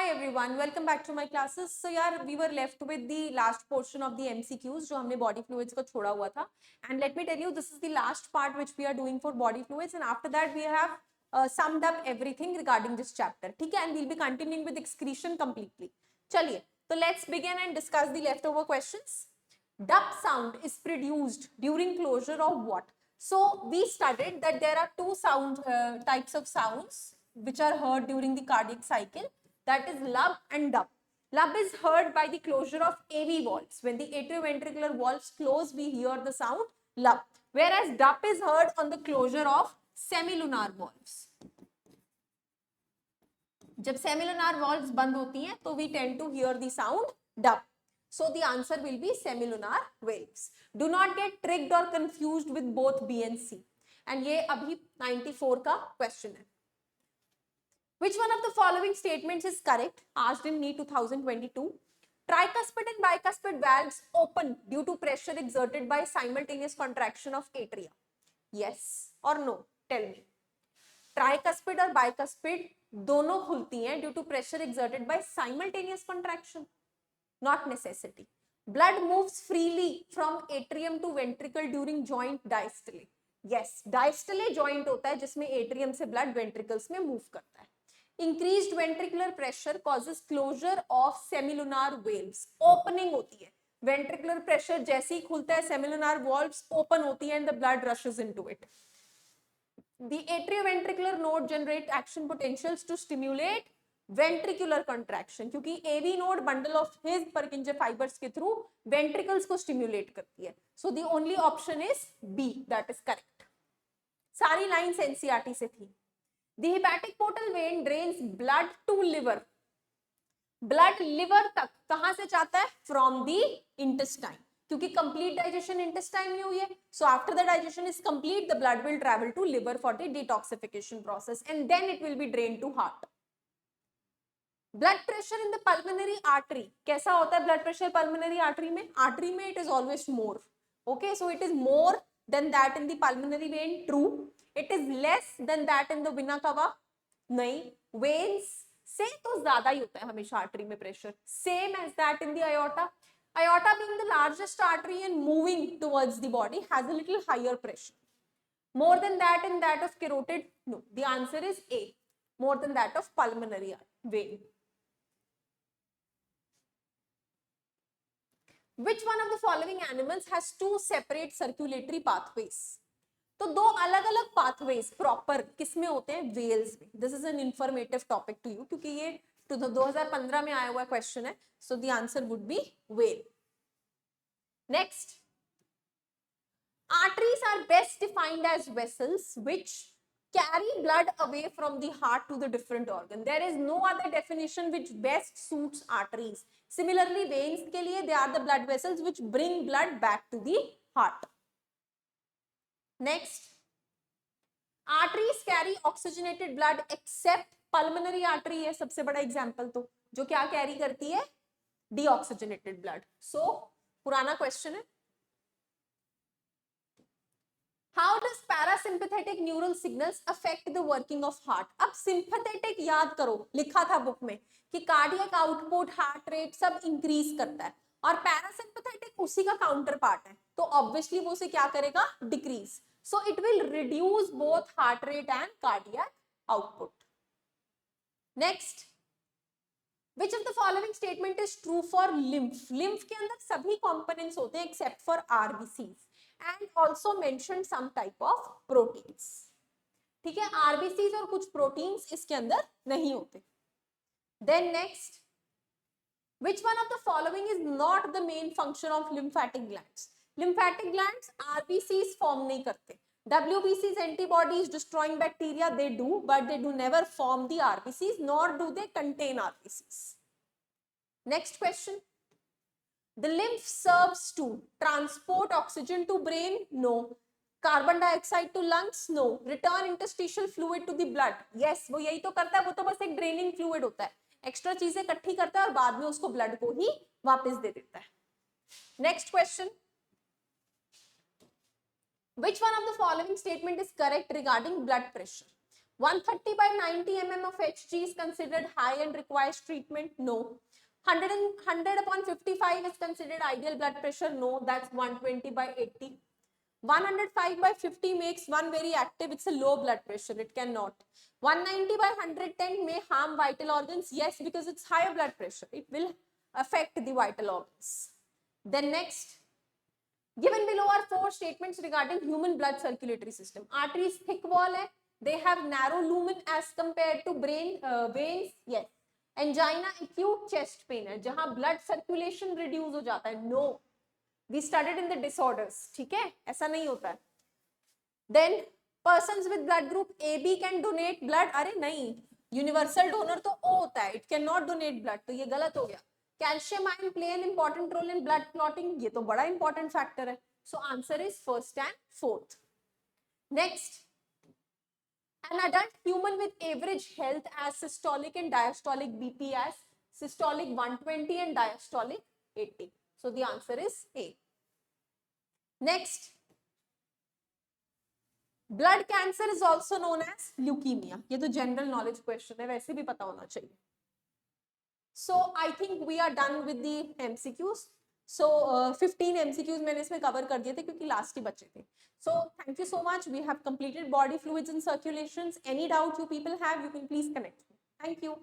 Hi everyone, welcome back to my classes. So यार we were left with the last portion of the MCQs जो हमने body fluids को छोड़ा हुआ था. And let me tell you, this is the last part which we are doing for body fluids, and after that we have summed up everything regarding this chapter. ठीक है, and we'll be continuing with excretion completely. चलिए, so let's begin and discuss the leftover questions. Dup sound is produced during closure of what? So we studied that there are two types of sounds which are heard during the cardiac cycle. That is lub and dup. Lub is heard by the closure of AV valves. When the atrioventricular valves close, we hear the sound lub. Whereas dup is heard on the closure of semilunar valves. जब semilunar valves बंद होती हैं, तो we tend to hear the sound dup. So the answer will be semilunar valves. Do not get tricked or confused with both B and C. And ये अभी 94 का question है. Which one of the following statements is correct? Asked in NEET 2022. Tricuspid and bicuspid valves open due to pressure exerted by simultaneous contraction of atria. Yes or no? Tell me. Tricuspid और bicuspid दोनों खुलती हैं due to pressure exerted by simultaneous contraction. Not necessity. Blood moves freely from atrium to ventricle during joint diastole. Yes, diastole joint होता है जिसमें atrium से blood ventricles में move करता है. Increased ventricular pressure causes closure of semilunar valves. Opening होती है. Ventricular pressure जैसे ही खुलता है, semilunar valves open होती है and the blood rushes into it. The atrioventricular node generate action potentials to stimulate ventricular contraction, क्योंकि AV node bundle of his Purkinje fibers के through ventricles को stimulate करती है. So the only option is B, that is correct. सारी lines NCERT से थी. The hepatic portal vein drains blood to liver. Blood liver तक कहां से जाता है? From the intestine. क्योंकि complete digestion intestine में हुई है. So after the digestion is complete, the blood will travel to liver for the detoxification process, and then it will be drained to heart. Blood pressure in the pulmonary artery. कैसा होता है blood pressure pulmonary artery में? Artery में it is always more. Okay, so it is more than that in the pulmonary vein. True. It is less than that in the vena cava. नहीं. Veins से तो ज्यादा ही होता है हमेशा artery में pressure. Same as that in the aorta. Aorta being the largest artery and moving towards the body has a little higher pressure. More than that in that of carotid? No. The answer is A. More than that of pulmonary vein. Which one of the following animals has two separate circulatory pathways? तो दो अलग अलग pathways proper किसमें होते हैं? Whales में. This is an informative topic to you क्योंकि ये 2015 में आया हुआ question है. So the answer would be whale. Next, arteries are best defined as vessels which carry blood away from the heart to the different organ. There is no other definition which best suits arteries. Similarly, veins के लिए they are the blood vessels which bring blood back to the heart. Next, arteries carry oxygenated blood except pulmonary artery है सबसे बड़ा example तो जो क्या carry करती है? Deoxygenated blood. So पुराना question है. How does parasympathetic neural signals affect the working of heart? अब sympathetic याद करो, लिखा था बुक में कि cardiac output, heart rate सब increase करता है और parasympathetic उसी का counter part है, तो obviously वो उसे क्या करेगा? Decrease. So it will reduce both heart rate and cardiac output. Next, which of the following statement is true for lymph? Lymph के अंदर सभी components होते हैं except for RBCs. And also mentioned some type of proteins. ठीक है, RBCs और कुछ proteins इसके अंदर नहीं होते. Then next, which one of the following is not the main function of lymphatic glands? Lymphatic glands RBCs form नहीं करते. WBCs, antibodies destroying bacteria, they do, but they do never form the RBCs, nor do they contain RBCs. Next question. The lymph serves to transport oxygen to brain? No. Carbon dioxide to lungs? No. Return interstitial fluid to the blood? Yes. वो यही तो करता है, वो तो बस एक draining fluid होता है. Extra चीजें इकट्ठी करता है और बाद में उसको blood को ही वापस दे देता है. Next question. Which one of the following statement is correct regarding blood pressure? 130 by 90 mm of Hg is considered high and requires treatment? No. 100 upon 55 is considered ideal blood pressure? No, that's 120 by 80. 105 by 50 makes one very active, it's a low blood pressure, it cannot. 190 by 110 may harm vital organs, yes, because it's higher blood pressure, it will affect the vital organs. Then next, given below are four statements regarding human blood circulatory system. Arteries thick wall hai, they have narrow lumen as compared to brain veins, yes. Angina acute chest pain है जहां blood circulation reduce हो जाता है, no. We studied in the disorders, ठीक है, ऐसा नहीं होता है. Then persons with blood group AB can donate blood, अरे नहीं, universal donor तो O होता है, it cannot donate blood, तो ये गलत हो गया. Calcium ion play an important role in blood clotting, ये तो बड़ा important factor है. So answer is first and fourth. Next, an adult human with average health as systolic and diastolic BP as systolic 120 and diastolic 80. So the answer is A. Next, blood cancer is also known as leukemia. ये तो general knowledge question है, वैसे भी पता होना चाहिए. So I think we are done with the MCQs. So 15 MCQs मैंने इसमें cover कर दिए थे क्योंकि last ही बचे थे. So thank you so much. We have completed body fluids and circulations. Any doubt you people have, you can please connect me. Thank you.